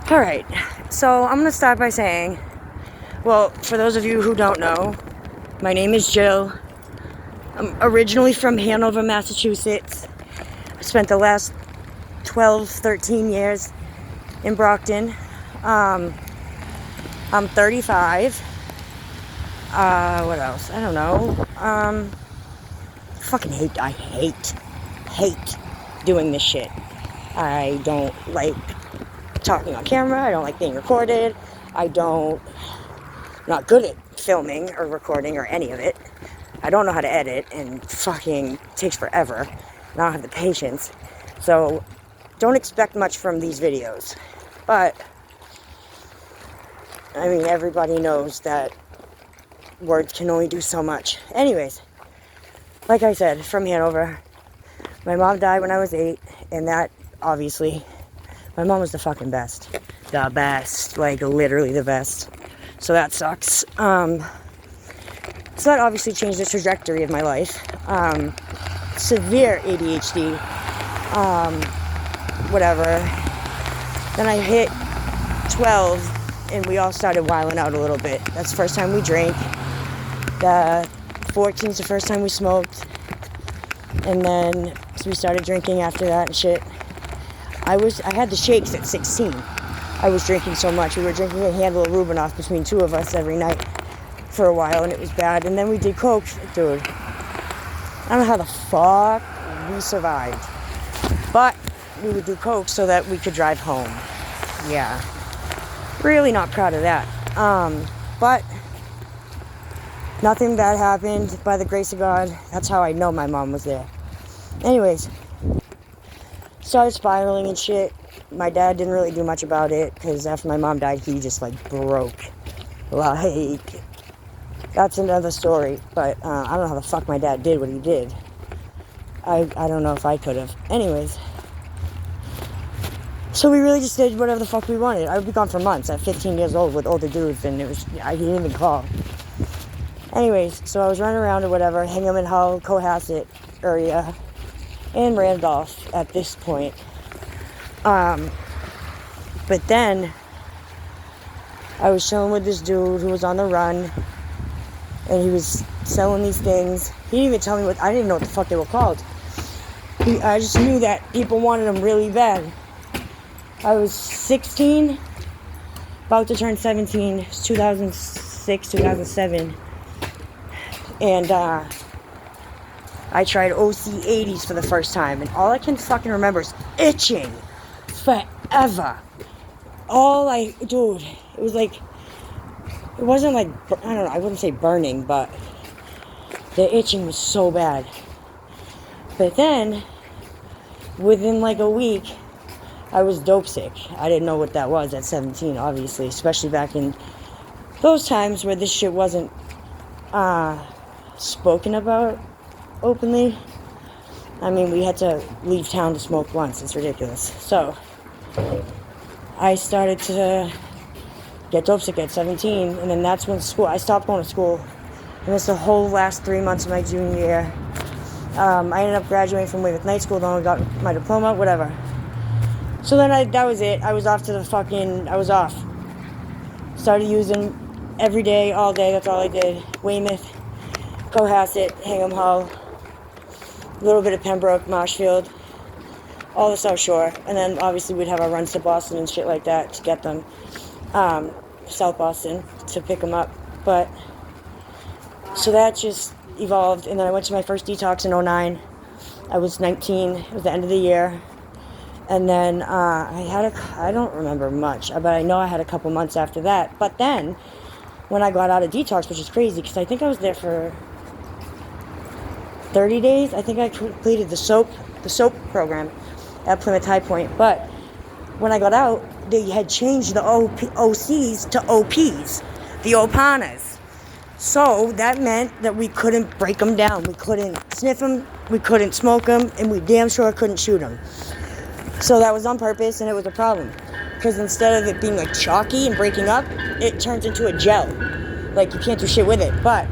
Alright, so I'm going to start by saying, well, for those of you who don't know, my name is Jill. I'm originally from Hanover, Massachusetts. I spent the last 12, 13 years in Brockton. I'm 35. What else? I don't know. I hate doing this shit. I don't like talking on camera. I don't like being recorded. Not good at filming or recording or any of it. I don't know how to edit, and fucking takes forever. I don't have the patience. So don't expect much from these videos. But I mean, everybody knows that words can only do so much. Anyways, like I said, from Hanover. My mom died when I was 8, and that, obviously, my mom was the fucking best. The best. Like, literally the best. So that sucks. So that obviously changed the trajectory of my life. Severe ADHD. Whatever. Then I hit 12, and we all started wilding out a little bit. That's the first time we drank. 14 is the first time we smoked. And then we started drinking after that and shit. I had the shakes at 16. I was drinking so much. We were drinking a handle of Rubinoff between two of us every night for a while, and it was bad. And then we did coke. Dude, I don't know how the fuck we survived. But we would do coke so that we could drive home. Yeah. Really not proud of that. But nothing bad happened, by the grace of God. That's how I know my mom was there. Anyways, started spiraling and shit. My dad didn't really do much about it, because after my mom died, he just, broke. Like, that's another story, but I don't know how the fuck my dad did what he did. I don't know if I could have. Anyways, so we really just did whatever the fuck we wanted. I would be gone for months at 15 years old with older dudes, and he didn't even call. Anyways, so I was running around or whatever, Hingham and Hull, Cohasset area, and Randolph at this point. But then I was chilling with this dude who was on the run, and he was selling these things. He didn't even tell me I didn't even know what the fuck they were called. I just knew that people wanted them really bad. I was 16, about to turn 17, 2006, 2007. And, I tried OC80s for the first time, and all I can fucking remember is itching forever. Dude, it was like, it wasn't like, I don't know, I wouldn't say burning, but the itching was so bad. But then, within like a week, I was dope sick. I didn't know what that was at 17, obviously, especially back in those times where this shit wasn't, spoken about openly. I mean, we had to leave town to smoke once. It's ridiculous. So I started to get dope sick at 17, and then that's when I stopped going to school, and it's the whole last 3 months of my junior year. I ended up graduating from Weymouth Night School, then I got my diploma, whatever. So then that was it. I was off. Started using every day, all day. That's all I did. Weymouth, Cohasset, Hingham, Hull, a little bit of Pembroke, Marshfield, all the South Shore, and then obviously we'd have our runs to Boston and shit like that to get them, South Boston, to pick them up. But so that just evolved, and then I went to my first detox in 2009. I was 19. It was the end of the year, and then I don't remember much, but I know I had a couple months after that. But then when I got out of detox, which is crazy because I think I was there for 30 days. I think I completed the soap program at Plymouth High Point. But when I got out, they had changed the OCs to OPs, the Opanas. So that meant that we couldn't break them down. We couldn't sniff them, we couldn't smoke them, and we damn sure couldn't shoot them. So that was on purpose, and it was a problem. Because instead of it being like chalky and breaking up, it turns into a gel. Like, you can't do shit with it. But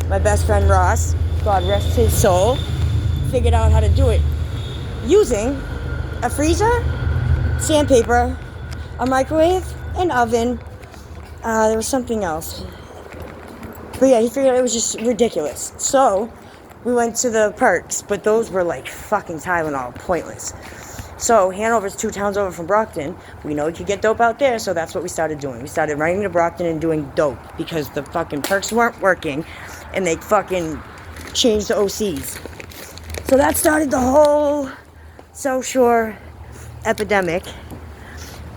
my best friend Ross, God rest his soul, figured out how to do it using a freezer, sandpaper, a microwave, an oven. There was something else. But yeah, he figured it was just ridiculous. So we went to the perks, but those were like fucking Tylenol, pointless. So Hanover's 2 towns over from Brockton. We know we could get dope out there, so that's what we started doing. We started running to Brockton and doing dope because the fucking perks weren't working and they fucking changed the OCs. So that started the whole South Shore epidemic.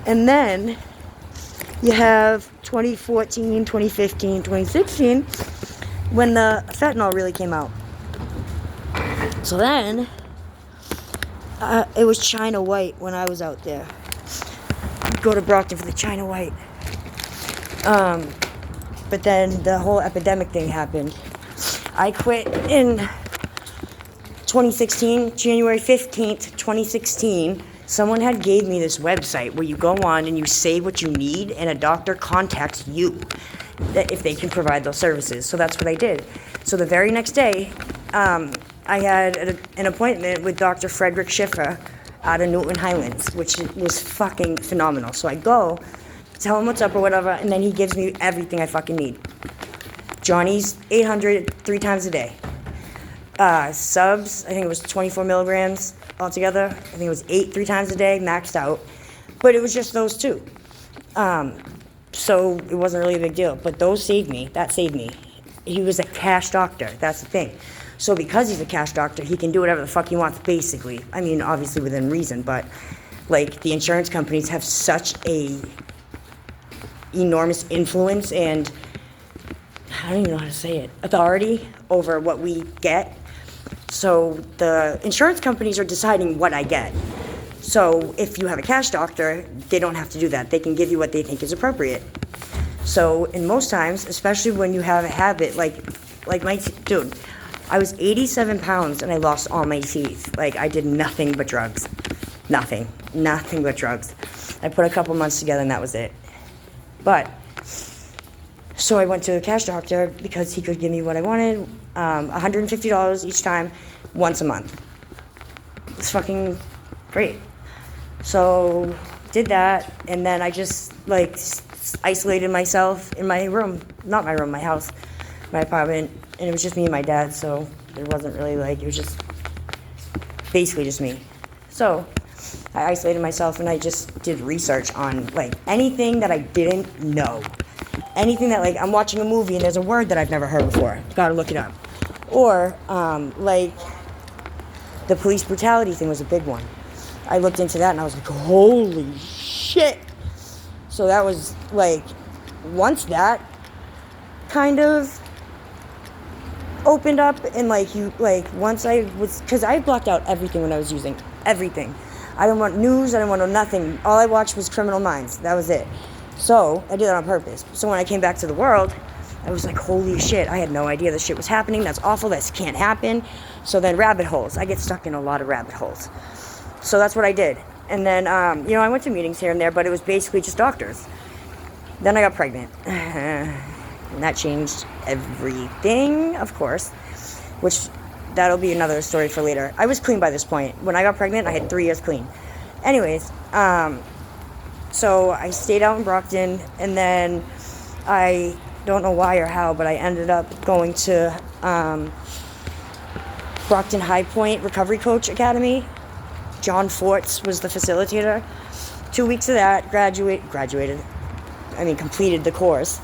And then you have 2014, 2015, 2016 when the fentanyl really came out. So then it was China White when I was out there. I'd go to Brockton for the China White. But then the whole epidemic thing happened. I quit in 2016, January 15th, 2016. Someone had gave me this website where you go on and you say what you need and a doctor contacts you if they can provide those services. So that's what I did. So the very next day, I had an appointment with Dr. Frederick Schiffer out of Newton Highlands, which was fucking phenomenal. So I go, tell him what's up or whatever, and then he gives me everything I fucking need. Johnny's 800 3 times a day. Subs, I think it was 24 milligrams altogether. I think it was 8 3 times a day, maxed out. But it was just those 2. So it wasn't really a big deal. But those saved me. That saved me. He was a cash doctor. That's the thing. So because he's a cash doctor, he can do whatever the fuck he wants, basically. I mean, obviously within reason, but like the insurance companies have such a enormous influence and I don't even know how to say it, authority over what we get. So the insurance companies are deciding what I get. So if you have a cash doctor, they don't have to do that. They can give you what they think is appropriate. So in most times, especially when you have a habit, like my, dude, I was 87 pounds and I lost all my teeth. Like I did nothing but drugs. Nothing but drugs. I put a couple months together and that was it. But, so I went to a cash doctor because he could give me what I wanted, $150 each time, once a month. It's fucking great. So, did that, and then I just, like, isolated myself in my room. Not my room, my house, my apartment, and it was just me and my dad, so it wasn't really, like, it was just basically just me. So, I isolated myself, and I just did research on, like, anything that I didn't know. Anything that, like, I'm watching a movie and there's a word that I've never heard before. Gotta look it up. Or, like, the police brutality thing was a big one. I looked into that and I was like, holy shit. So that was, like, once that kind of opened up and, like, once I was, because I blocked out everything when I was using, everything. I didn't want news, I didn't want to know nothing. All I watched was Criminal Minds. That was it. So, I did that on purpose. So when I came back to the world, I was like, holy shit, I had no idea this shit was happening. That's awful, this can't happen. So then rabbit holes. I get stuck in a lot of rabbit holes. So that's what I did. And then, I went to meetings here and there, but it was basically just doctors. Then I got pregnant. And that changed everything, of course, which that'll be another story for later. I was clean by this point. When I got pregnant, I had 3 years clean. Anyways, so I stayed out in Brockton, and then I don't know why or how, but I ended up going to Brockton High Point Recovery Coach Academy. John Forts was the facilitator. 2 weeks of that, completed the course.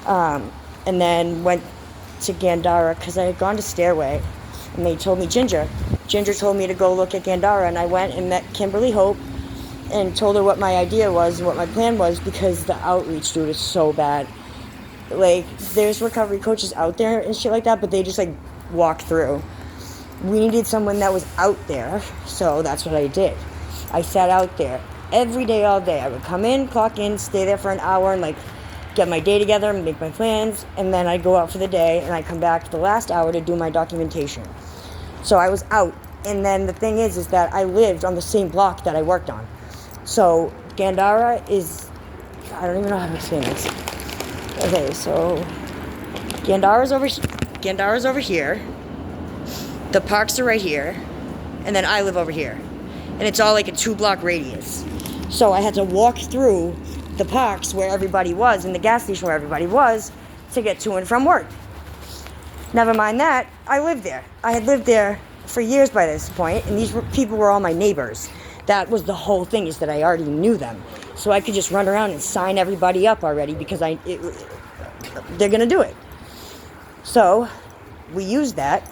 And then went to Gandara because I had gone to Stairway, and they told me Ginger told me to go look at Gandara, and I went and met Kimberly Hope and told her what my idea was and what my plan was, because the outreach, dude, is so bad. Like, there's recovery coaches out there and shit like that, but they just, like, walk through. We needed someone that was out there, so that's what I did. I sat out there every day, all day. I would come in, clock in, stay there for an hour, and, like, get my day together and make my plans, and then I'd go out for the day, and I'd come back the last hour to do my documentation. So I was out, and then the thing is that I lived on the same block that I worked on. So Gandara is, I don't even know how to explain this. Okay, so Gandara's over here. The parks are right here, and then I live over here. And it's all like a 2-block radius. So I had to walk through the parks where everybody was and the gas station where everybody was to get to and from work. Never mind that, I lived there. I had lived there for years by this point, and these people were all my neighbors. That was the whole thing, is that I already knew them. So I could just run around and sign everybody up already because they're going to do it. So we used that.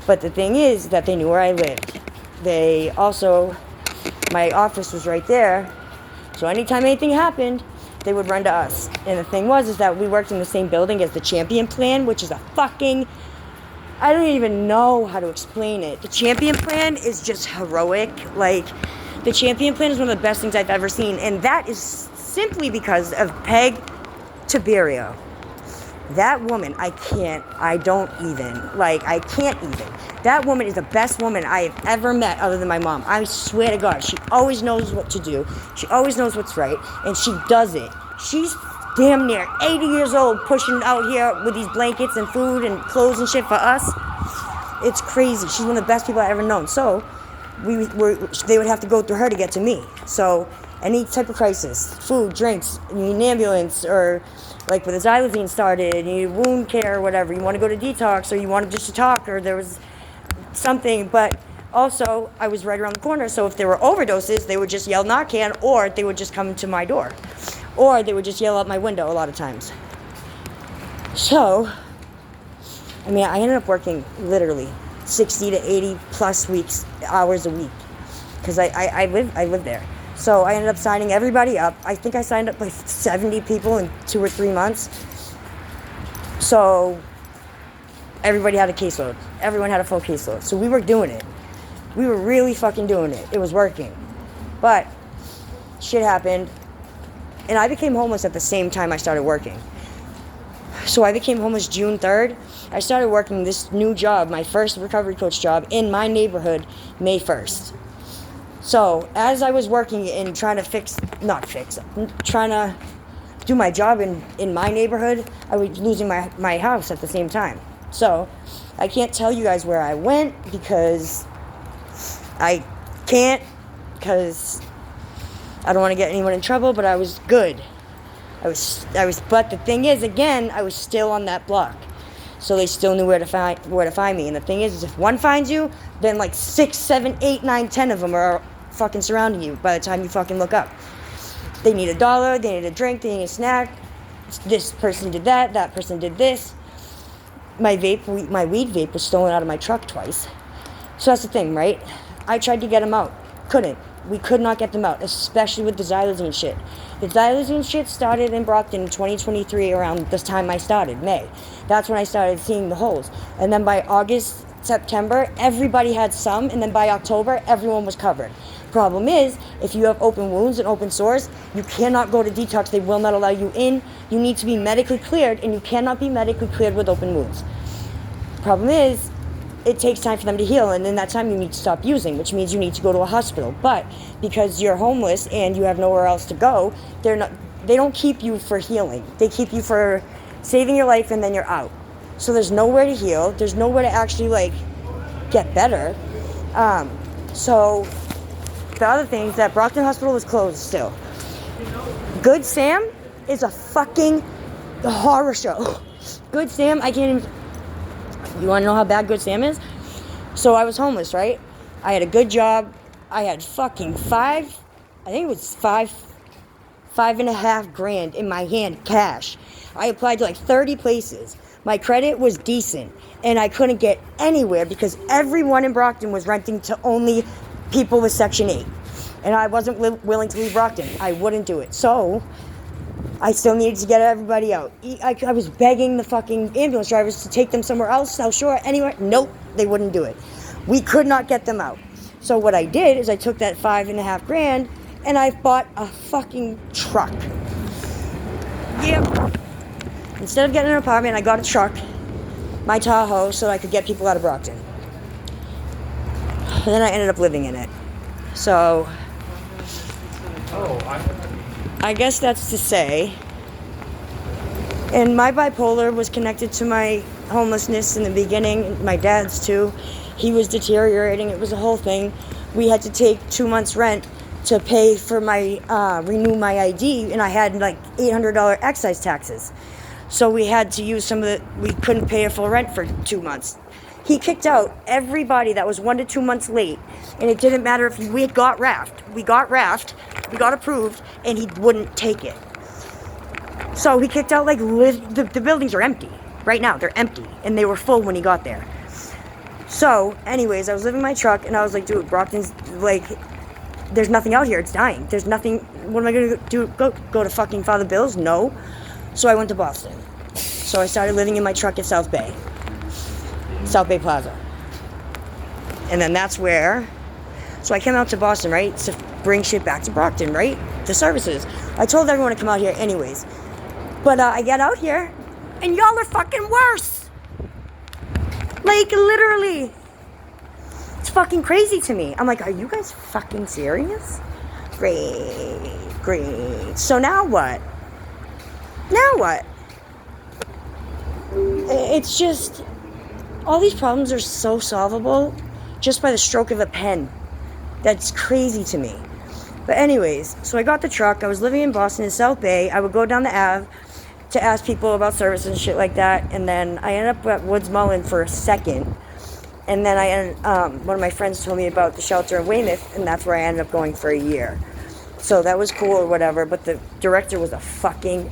But the thing is that they knew where I lived. They also, my office was right there. So anytime anything happened, they would run to us. And the thing is that we worked in the same building as the Champion Plan, which is a fucking, I don't even know how to explain it. The Champion Plan is just heroic. Like, the Champion Plan is one of the best things I've ever seen. And that is simply because of Peg Tiberio. That woman, I can't even. That woman is the best woman I have ever met other than my mom. I swear to God, she always knows what to do. She always knows what's right, and she does it. She's damn near 80 years old pushing out here with these blankets and food and clothes and shit for us. It's crazy. She's one of the best people I've ever known. So they would have to go through her to get to me. So any type of crisis, food, drinks, you need an ambulance, or like when the xylazine started, you need wound care or whatever, you want to go to detox, or you wanted just to talk, or there was something. But also, I was right around the corner, so if there were overdoses, they would just yell Narcan, or they would just come to my door, or they would just yell out my window a lot of times. So, I mean, I ended up working literally 60 to 80 plus hours a week, because I live there. So I ended up signing everybody up. I think I signed up like 70 people in 2 or 3 months. So everybody had a caseload. Everyone had a full caseload. So we were doing it. We were really fucking doing it. It was working. But shit happened. And I became homeless at the same time I started working. So I became homeless June 3rd. I started working this new job, my first recovery coach job, in my neighborhood May 1st. So as I was working and trying to do my job in my neighborhood, I was losing my house at the same time. So I can't tell you guys where I went because I can't, because I don't want to get anyone in trouble, but I was good. But the thing is, again, I was still on that block. So they still knew where to find me. And the thing is if one finds you, then like 6, 7, 8, 9, 10 of them are fucking surrounding you by the time you fucking look up. They need $1, they need a drink, they need a snack. This person did that person did this. My weed vape was stolen out of my truck twice. So that's the thing, right? I tried to get them out. Couldn't. We could not get them out, especially with the xylazine shit. The xylazine shit started in Brockton in 2023 around this time I started, May. That's when I started seeing the holes. And then by August, September, everybody had some, and then by October, everyone was covered. Problem is, if you have open wounds and open sores, you cannot go to detox. They will not allow you in. You need to be medically cleared, and you cannot be medically cleared with open wounds. Problem is, it takes time for them to heal, and in that time you need to stop using, which means you need to go to a hospital. But because you're homeless and you have nowhere else to go, they don't keep you for healing. They keep you for saving your life, and then you're out. So there's nowhere to heal. There's nowhere to actually get better. So the other thing is that Brockton Hospital is closed still. Good Sam is a fucking horror show. Good Sam, I can't even. You want to know how bad Good Sam is? So I was homeless, right? I had a good job. I had fucking five and a half grand in my hand, cash. I applied to 30 places. My credit was decent, and I couldn't get anywhere because everyone in Brockton was renting to only people with Section 8. And I wasn't willing to leave Brockton. I wouldn't do it. So I still needed to get everybody out. I was begging the fucking ambulance drivers to take them somewhere else, South Shore, anywhere. Nope, they wouldn't do it. We could not get them out. So what I did is I took that 5.5 grand and I bought a fucking truck. Yep. Instead of getting an apartment, I got a truck, my Tahoe, so I could get people out of Brockton. And then I ended up living in it. So I guess that's to say, and my bipolar was connected to my homelessness in the beginning, my dad's too. He was deteriorating, it was a whole thing. We had to take 2 months' rent to pay for my, renew my ID, and I had like $800 excise taxes. So we had to use we couldn't pay a full rent for 2 months. He kicked out everybody that was 1 to 2 months late, and it didn't matter if we got RAFed. We got approved, and he wouldn't take it. So he kicked out, the buildings are empty. Right now, they're empty, and they were full when he got there. So, anyways, I was living in my truck, and I was like, dude, Brockton's, there's nothing out here. It's dying. There's nothing. What am I going to do? Go to fucking Father Bill's? No. So I went to Boston. So I started living in my truck at South Bay Plaza. And then that's where, so I came out to Boston, right, to bring shit back to Brockton, right, the services. I told everyone to come out here anyways. But I get out here, and y'all are fucking worse. Literally. It's fucking crazy to me. I'm like, are you guys fucking serious? Great. So now what? It's just, all these problems are so solvable just by the stroke of a pen. That's crazy to me. But anyways, so I got the truck. I was living in Boston in South Bay. I would go down the Ave to ask people about service and shit like that. And then I ended up at Woods Mullen for a second. And then one of my friends told me about the shelter in Weymouth, and that's where I ended up going for a year. So that was cool or whatever, but the director was a fucking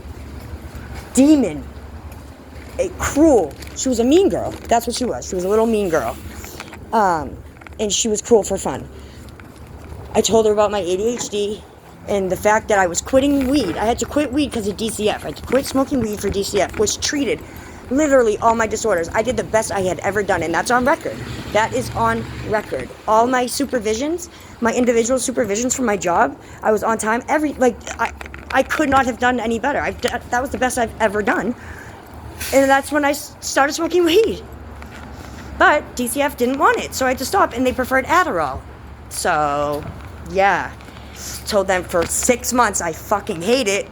demon. She was a mean girl. That's what she was. She was a little mean girl. And she was cruel for fun. I told her about my ADHD and the fact that I was quitting weed. I had to quit weed because of DCF. I had to quit smoking weed for DCF, which treated literally all my disorders. I did the best I had ever done, and that's on record. That is on record. All my supervisions, my individual supervisions for my job, I was on time. I could not have done any better. That was the best I've ever done. And that's when I started smoking weed. But DCF didn't want it, so I had to stop, and they preferred Adderall. So, yeah. Told them for 6 months I fucking hate it,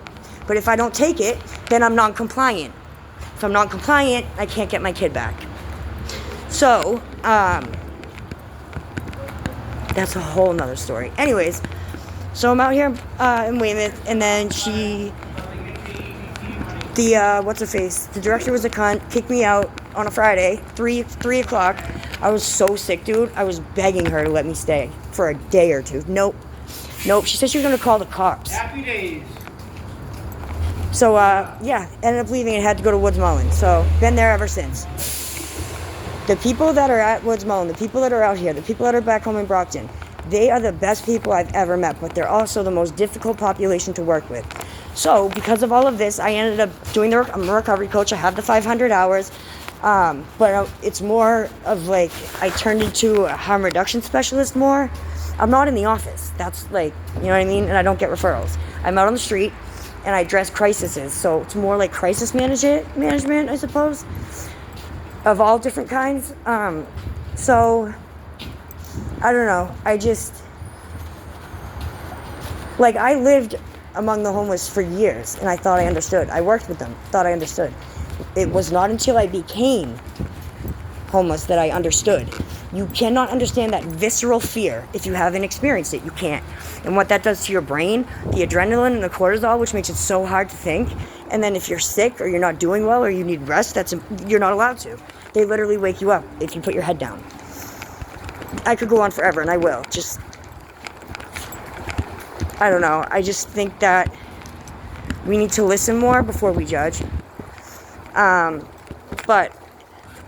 but if I don't take it, then I'm non-compliant. If I'm non-compliant, I can't get my kid back. So, that's a whole nother story. Anyways, so I'm out here in Weymouth, and then the director was a cunt, kicked me out on a Friday, 3 o'clock. I was so sick, dude. I was begging her to let me stay for a day or two. Nope. She said she was going to call the cops. Happy days. So, ended up leaving and had to go to Woods Mullen. So, been there ever since. The people that are at Woods Mullen, the people that are out here, the people that are back home in Brockton, they are the best people I've ever met, but they're also the most difficult population to work with. So, because of all of this, I ended up I'm a recovery coach. I have the 500 hours. But it's more of I turned into a harm reduction specialist more. I'm not in the office. That's you know what I mean? And I don't get referrals. I'm out on the street, and I address crises. So it's more like crisis management, I suppose, of all different kinds. So, I don't know. I just, I lived among the homeless for years, and I thought I understood. I worked with them, thought I understood. It was not until I became homeless that I understood. You cannot understand that visceral fear if you haven't experienced it. You can't. And what that does to your brain, the adrenaline and the cortisol, which makes it so hard to think. And then if you're sick or you're not doing well or you need rest, you're not allowed to. They literally wake you up if you put your head down. I could go on forever, and I will. I don't know. I just think that we need to listen more before we judge. But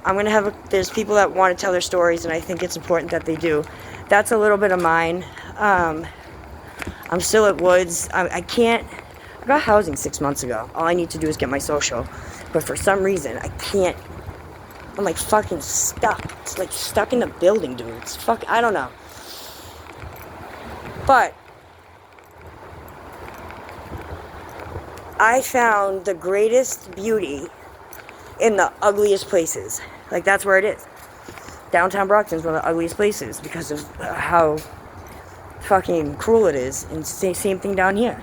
I'm going to there's people that want to tell their stories, and I think it's important that they do. That's a little bit of mine. I'm still at Woods. I got housing 6 months ago. All I need to do is get my social. But for some reason, I can't. I'm fucking stuck. It's stuck in the building, dude. I don't know. But I found the greatest beauty in the ugliest places. That's where it is. Downtown Brockton is one of the ugliest places because of how fucking cruel it is. And same thing down here.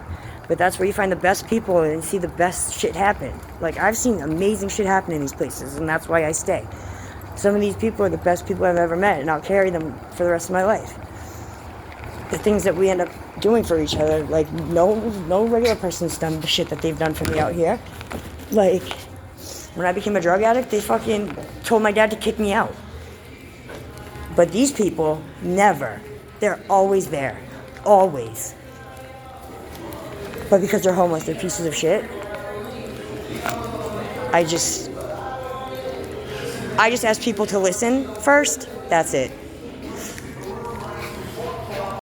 But that's where you find the best people and see the best shit happen. I've seen amazing shit happen in these places, and that's why I stay. Some of these people are the best people I've ever met, and I'll carry them for the rest of my life. the things that we end up doing for each other. Like, no regular person's done the shit that they've done for me out here. Like, when I became a drug addict, they fucking told my dad to kick me out. But these people, never. They're always there. Always. But because they're homeless, they're pieces of shit. I just ask people to listen first. That's it.